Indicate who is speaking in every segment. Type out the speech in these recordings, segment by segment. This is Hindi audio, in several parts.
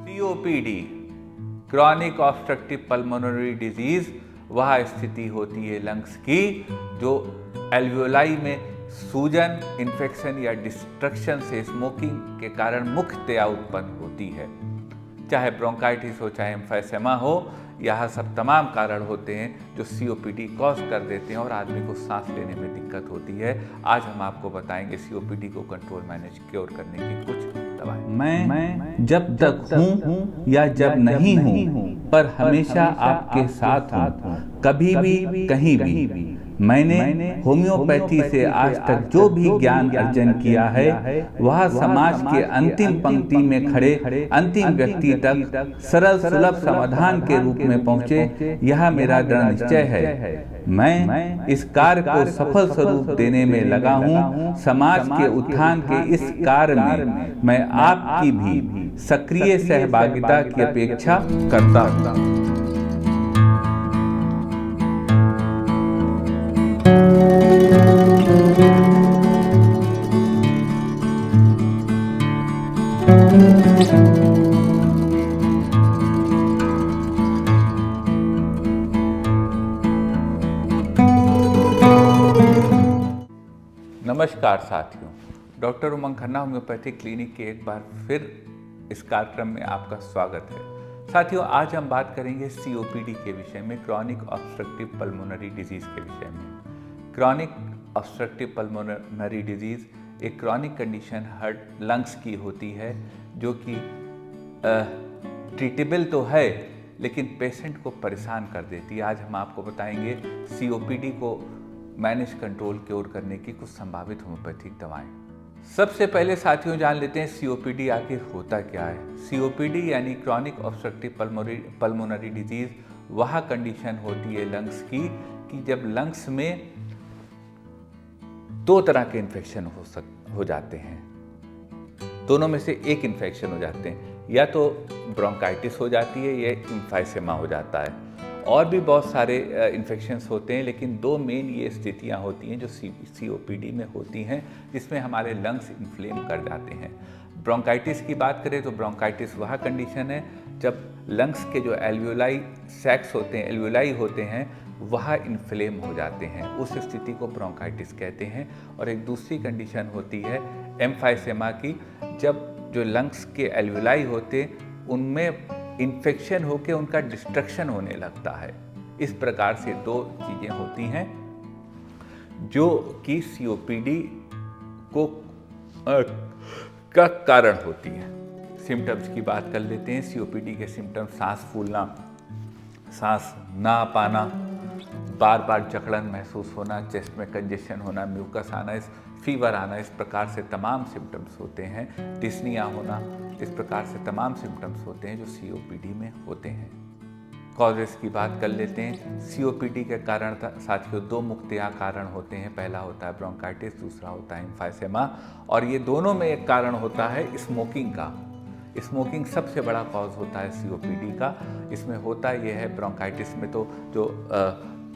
Speaker 1: COPD chronic obstructive pulmonary disease वह स्थिति होती है लंग्स की जो एल्वियोलाई में सूजन, इन्फेक्शन या डिस्ट्रक्शन से स्मोकिंग के कारण मुख्यतया उत्पन्न होती है। चाहे ब्रोंकाइटिस हो, चाहे एम्फाइसेमा हो, यह सब तमाम कारण होते हैं जो COPD कॉज कर देते हैं और आदमी को सांस लेने में दिक्कत होती है। आज हम आपको बताएंगे COPD को कंट्रोल, मैनेज, क्योर करने की कुछ दवाएं।
Speaker 2: मैं जब तक हूँ या जब नहीं हूँ पर हमेशा आपके साथ हूँ, कभी भी कहीं भी। मैंने होम्योपैथी से आज तक जो भी ज्ञान अर्जन किया है वह समाज के अंतिम पंक्ति में खड़े अंतिम व्यक्ति तक सरल सुलभ समाधान के रूप में पहुँचे, यह मेरा दृढ़ निश्चय है। मैं इस कार्य को सफल स्वरूप देने में लगा हूँ। समाज के उत्थान के इस कार्य में मैं आपकी भी सक्रिय सहभागिता की अपेक्षा करता हूँ।
Speaker 1: नमस्कार साथियों, डॉक्टर उमंग खन्ना होम्योपैथिक क्लिनिक के एक बार फिर इस कार्यक्रम में आपका स्वागत है। साथियों, आज हम बात करेंगे COPD के विषय में, क्रॉनिक ऑब्स्ट्रक्टिव पल्मोनरी डिजीज के विषय में। क्रॉनिक ऑब्स्ट्रक्टिव पल्मोनरी डिजीज एक क्रॉनिक कंडीशन हार्ट लंग्स की होती है जो कि ट्रीटेबल तो है लेकिन पेशेंट को परेशान कर देती है। आज हम आपको बताएंगे COPD को मैनेज, कंट्रोल, क्योर करने की कुछ संभावित होम्योपैथिक दवाएं। सबसे पहले साथियों जान लेते हैं COPD आखिर होता क्या है। COPD यानी क्रॉनिक ऑब्स्ट्रक्टिव पल्मोनरी डिजीज वह कंडीशन होती है लंग्स की कि जब लंग्स में दो तरह के इन्फेक्शन हो जाते हैं। दोनों में से एक इन्फेक्शन हो जाते हैं, या तो ब्रोंकाइटिस हो जाती है या एम्फाइसेमा हो जाता है। और भी बहुत सारे इन्फेक्शंस होते हैं, लेकिन दो मेन ये स्थितियां होती हैं जो COPD में होती हैं, जिसमें हमारे लंग्स इन्फ्लेम कर जाते हैं। ब्रोंकाइटिस की बात करें तो ब्रोंकाइटिस वह कंडीशन है जब लंग्स के जो एल्वियोलाई सैक्स होते हैं, एल्वियोलाई होते हैं, वह इन्फ्लेम हो जाते हैं। उस स्थिति को ब्रोंकाइटिस कहते हैं। और एक दूसरी कंडीशन होती है एम्फाइसेमा की, जब जो लंग्स के एल्वियोलाई होते हैं उनमें इन्फेक्शन होकर उनका डिस्ट्रक्शन होने लगता है। इस प्रकार से दो चीज़ें होती हैं जो कि COPD को का कारण होती है। सिम्टम्स की बात कर लेते हैं। COPD के सिम्टम्स सांस फूलना, सांस ना पाना, बार बार जकड़न महसूस होना, चेस्ट में कंजेशन होना, म्यूकस आना, फीवर आना, इस प्रकार से तमाम सिम्टम्स होते हैं। डिस्निया होना, इस प्रकार से तमाम सिम्टम्स होते हैं जो COPD में होते हैं। कॉजेस की बात कर लेते हैं। COPD के कारण साथियों दो मुख्य कारण होते हैं। पहला होता है ब्रोंकाइटिस, दूसरा होता है एम्फाइसेमा। और ये दोनों में एक कारण होता है स्मोकिंग का। स्मोकिंग सबसे बड़ा कॉज होता है COPD का। इसमें होता यह है, ब्रोंकाइटिस में तो जो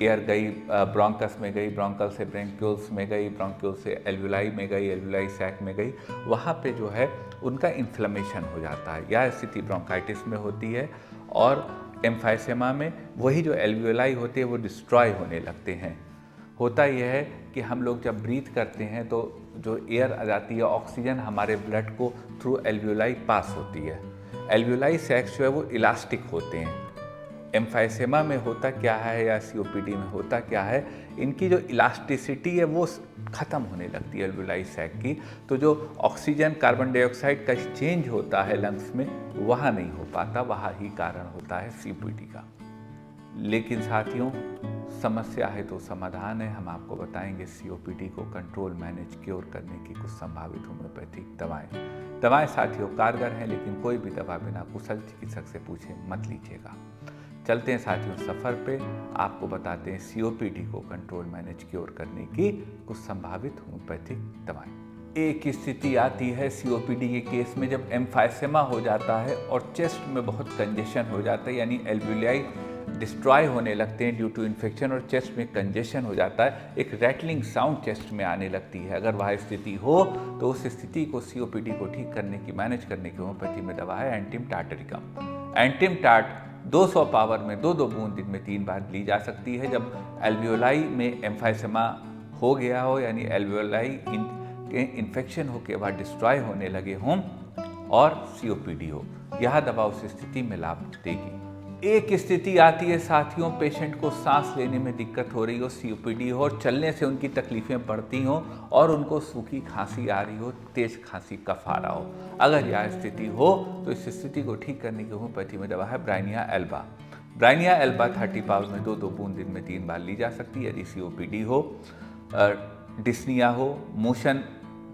Speaker 1: एयर गई ब्रोंकस में गई, ब्रोंकल से ब्रेंक्यूल्स में गई, ब्रोंक्यूल से एल्वियोलाई में गई, एल्वियोलाई सैक में गई, वहाँ पे जो है उनका इन्फ्लेमेशन हो जाता है। यह स्थिति ब्रोंकाइटिस में होती है। और एम्फाइसेमा में वही जो एल्वियोलाई होते हैं वो डिस्ट्रॉय होने लगते हैं। होता यह है कि हम लोग जब ब्रीथ करते हैं तो जो एयर आ जाती है, ऑक्सीजन हमारे ब्लड को थ्रू एल्वियोलाई पास होती है। एल्वियोलाई सैक्स जो है वो इलास्टिक होते हैं। एम्फाइसेमा में होता क्या है या COPD में होता क्या है, इनकी जो इलास्टिसिटी है वो ख़त्म होने लगती है एल्वियोलाई सैक की। तो जो ऑक्सीजन कार्बन डाइऑक्साइड का एक्सचेंज होता है लंग्स में, वह नहीं हो पाता। वह ही कारण होता है COPD का। लेकिन साथियों, समस्या है तो समाधान है। हम आपको बताएंगे COPD को कंट्रोल, मैनेज, क्योर करने की कुछ संभावित होम्योपैथिक दवाएं साथियों कारगर हैं, लेकिन कोई भी दवा बिना कुशल चिकित्सक से पूछे मत लीजिएगा। चलते हैं साथियों सफ़र पे, आपको बताते हैं COPD को कंट्रोल, मैनेज, क्योर करने की कुछ संभावित होम्योपैथिक दवाएं। एक स्थिति आती है COPD के केस में जब एम्फाइसेमा हो जाता है और चेस्ट में बहुत कंजेशन हो जाता है, यानी एल्वियोलाई डिस्ट्रॉय होने लगते हैं ड्यू टू इन्फेक्शन और चेस्ट में कंजेशन हो जाता है, एक रैटलिंग साउंड चेस्ट में आने लगती है। अगर वह स्थिति हो तो उस स्थिति को COPD को ठीक करने की मैनेज करने की होम्योपैथी में दवा है एंटिम टार्टरिकम। एंटिम टार्ट 200 पावर में 2 बूंद दिन में 3 बार ली जा सकती है जब एल्वियोलाई में एम्फाइसेमा हो गया हो, यानी एल्वियोलाई के इन्फेक्शन होकर वह डिस्ट्रॉय होने लगे हों और COPD हो। यह दवा उस स्थिति में लाभ देगी। एक स्थिति आती है साथियों, पेशेंट को सांस लेने में दिक्कत हो रही हो, COPD हो और चलने से उनकी तकलीफें बढ़ती हों और उनको सूखी खांसी आ रही हो, तेज खांसी कफ आ रहा हो। अगर यह स्थिति हो तो इस स्थिति को ठीक करने की होम्योपैथी में दवा है Bryonia Elba. Bryonia Elba 30 power में 2 बूंद दिन में 3 बार ली जा सकती है यदि COPD हो, डिस्निया हो, मोशन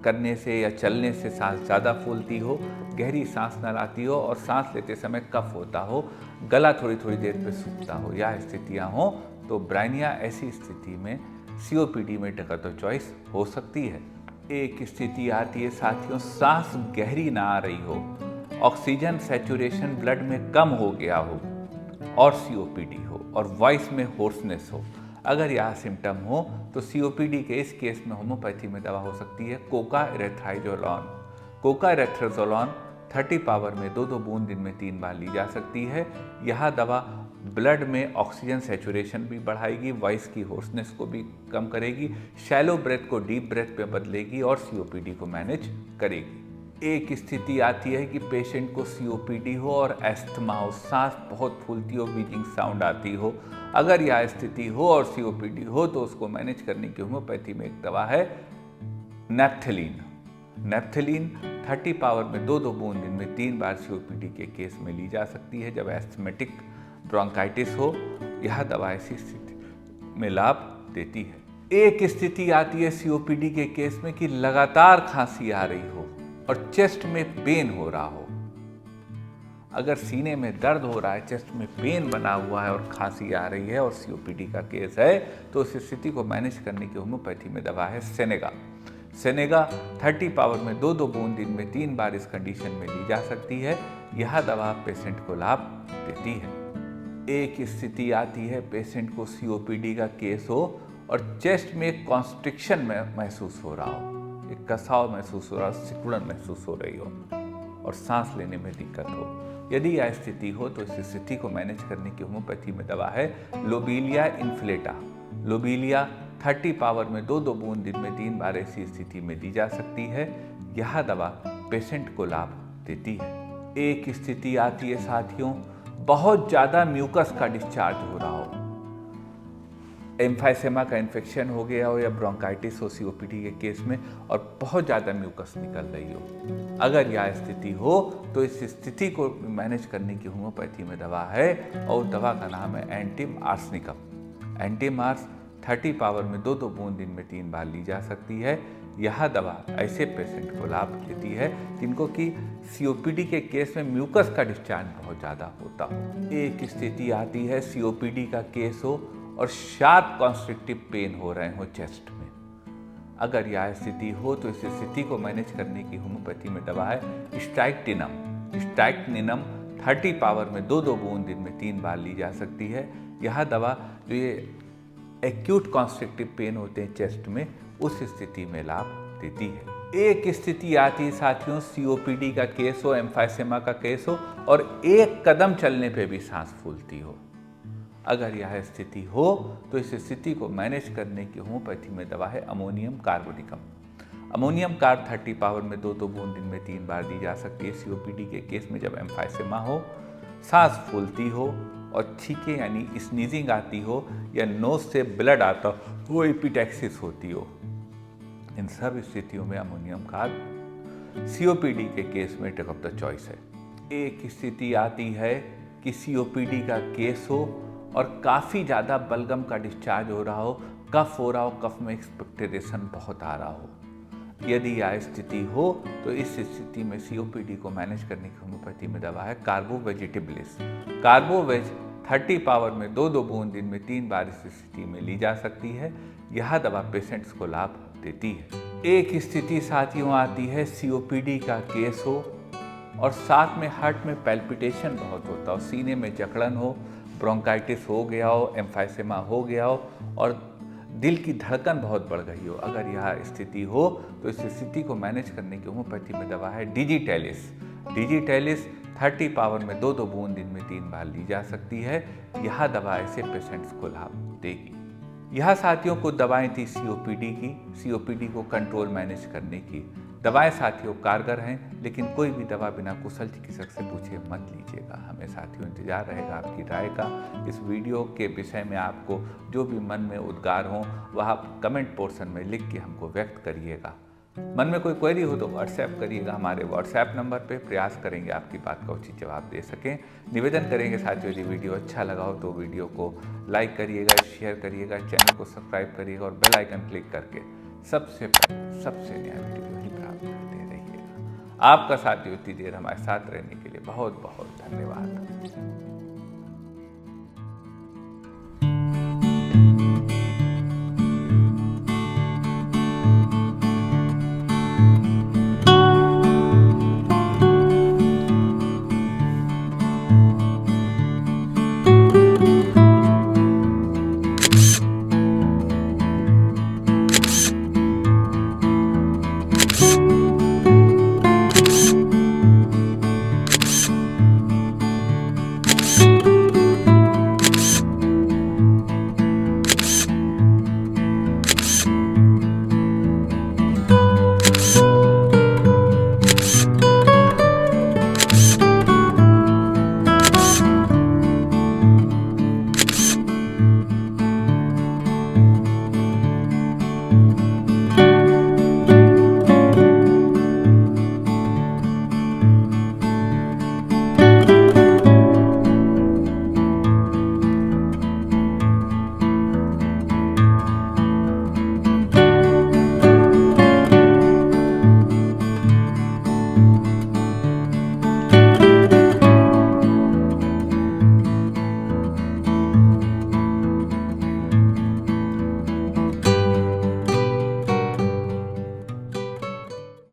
Speaker 1: करने से या चलने से सांस ज़्यादा फूलती हो, गहरी सांस न आती हो और सांस लेते समय कफ होता हो, गला थोड़ी थोड़ी देर पे सूखता हो, यह स्थितियाँ हों तो ब्राइनिया ऐसी स्थिति में COPD में ड्रग ऑफ चॉइस हो सकती है। एक स्थिति आती है साथियों, सांस गहरी ना आ रही हो, ऑक्सीजन सैचुरेशन ब्लड में कम हो गया हो और COPD हो और वॉइस में होर्सनेस हो। अगर यह सिम्टम हो तो COPD के इस केस में होम्योपैथी में दवा हो सकती है कोका एरेथ्राइजोलोन। कोका एरेथ्राइजोलोन 30 पावर में 2 बूंद दिन में 3 बार ली जा सकती है। यह दवा ब्लड में ऑक्सीजन सैचुरेशन भी बढ़ाएगी, वॉइस की होर्सनेस को भी कम करेगी, शैलो ब्रेथ को डीप ब्रेथ पे बदलेगी और COPD को मैनेज करेगी। एक स्थिति आती है कि पेशेंट को COPD हो और एस्थमा हो, सांस बहुत फूलती हो, व्हीजिंग साउंड आती हो। अगर यह स्थिति हो और COPD हो तो उसको मैनेज करने की होम्योपैथी में एक दवा है नेप्थलीन। नेप्थलीन 30 पावर में 2 बूंद दिन में 3 बार COPD के केस में ली जा सकती है जब एस्थमेटिक ब्रोंकाइटिस हो। यह दवा ऐसी स्थिति में लाभ देती है। एक स्थिति आती है COPD के केस में कि लगातार खांसी आ रही हो और चेस्ट में पेन हो रहा हो। अगर सीने में दर्द हो रहा है, चेस्ट में पेन बना हुआ है और खांसी आ रही है और COPD का केस है तो उस स्थिति को मैनेज करने की होम्योपैथी में दवा है सेनेगा। सेनेगा 30 पावर में 2 बूंद दिन में 3 बार इस कंडीशन में ली जा सकती है। यह दवा पेशेंट को लाभ देती है। एक स्थिति आती है पेशेंट को COPD का केस हो और चेस्ट में एक कॉन्स्ट्रिक्शन महसूस हो रहा हो, एक कसाव महसूस हो रहा हो, सिकुड़न महसूस हो रही हो और सांस लेने में दिक्कत हो। यदि यह स्थिति हो तो इस स्थिति को मैनेज करने की होम्योपैथी में दवा है लोबेलिया इन्फ्लेटा। लोबेलिया 30 पावर में 2 बूंद दिन में 3 बार ऐसी स्थिति में दी जा सकती है। यह दवा पेशेंट को लाभ देती है। एक स्थिति आती है साथियों, बहुत ज़्यादा म्यूकस का डिस्चार्ज हो रहा हो, एम्फाइसेमा का इन्फेक्शन हो गया हो या ब्रोंकाइटिस हो COPD के केस में और बहुत ज़्यादा म्यूकस निकल रही हो। अगर यह स्थिति हो तो इस स्थिति को मैनेज करने की होम्योपैथी में दवा है और दवा का नाम है Antim arsenicum. Antim hours 30 power में 2 बूंद दिन में 3 बार ली जा सकती है। यह दवा ऐसे पेशेंट को लाभ देती है जिनको कि COPD के केस में म्यूकस का डिस्चार्ज बहुत ज़्यादा होता हो। एक स्थिति आती है COPD का केस हो और शार्प कॉन्स्ट्रिक्टिव पेन हो रहे हो चेस्ट में। अगर यह स्थिति हो तो इस स्थिति को मैनेज करने की होम्योपैथी में दवा है स्ट्राइक्टिनम। स्ट्राइक्टिनम 30 पावर में 2 बूंद दिन में 3 बार ली जा सकती है। यह दवा जो ये एक्यूट कॉन्स्ट्रिक्टिव पेन होते हैं चेस्ट में, उस स्थिति में लाभ देती है। एक स्थिति आती है साथियों, COPD का केस हो, एम्फाइसेमा का केस हो और एक कदम चलने पे भी सांस फूलती हो। अगर यह स्थिति हो तो इस स्थिति को मैनेज करने की होम्योपैथी में दवा है ammonium carbonicum. Ammonium carb 30 power में 2 बूंद दिन में 3 बार दी जा सकती है COPD के केस में जब एम्फाइसेमा हो, सांस फूलती हो और छींके यानी स्नीजिंग आती हो या नोज से ब्लड आता हो, एपिटैक्सिस होती हो। इन सब स्थितियों में अमोनियम कार्ब COPD के केस में ड्रग ऑफ द चॉइस है। एक स्थिति आती है कि COPD का केस हो और काफ़ी ज़्यादा बलगम का डिस्चार्ज हो रहा हो, कफ हो रहा हो, कफ में एक्सपेक्टरेशन बहुत आ रहा हो। यदि यह स्थिति हो तो इस स्थिति में COPD को मैनेज करने की होम्योपैथी में दवा है कार्बोवेजिटेबलिस। कार्बोवेज 30 पावर में 2 बूंद दिन में 3 बार इस स्थिति में ली जा सकती है। यह दवा पेशेंट्स को लाभ देती है। एक स्थिति साथियों आती है COPD का केस हो और साथ में हार्ट में पैल्पिटेशन बहुत होता हो, सीने में जकड़न हो, ब्रोंकाइटिस हो गया हो, एम्फाइसेमा हो गया हो और दिल की धड़कन बहुत बढ़ गई हो, अगर यह स्थिति हो तो इस स्थिति को मैनेज करने की होम्योपैथी में दवा है डिजिटेलिस। डिजिटेलिस 30 पावर में 2-2 बूंद दिन में 3 बार ली जा सकती है। यह दवा ऐसे पेशेंट्स को लाभ देगी। यह साथियों को दवाएं थी सीओपीडी की, सीओपीडी को कंट्रोल मैनेज करने की। दवाएं साथियों कारगर हैं, लेकिन कोई भी दवा बिना कुशल चिकित्सक से पूछे मत लीजिएगा। हमें साथियों इंतजार रहेगा आपकी राय का। इस वीडियो के विषय में आपको जो भी मन में उद्गार हो वह आप कमेंट पोर्शन में लिख के हमको व्यक्त करिएगा। मन में कोई क्वेरी हो तो व्हाट्सएप करिएगा हमारे व्हाट्सएप नंबर पे। प्रयास करेंगे आपकी बात का उचित जवाब दे सकें। निवेदन करेंगे साथियों, यदि वीडियो अच्छा लगा हो तो वीडियो को लाइक करिएगा, शेयर करिएगा, चैनल को सब्सक्राइब करिएगा और बेल आइकन क्लिक करके सबसे पहले सबसे नया वीडियो ही प्राप्त करते रहिएगा। आपका साथियों इतनी देर हमारे साथ रहने के लिए बहुत बहुत धन्यवाद।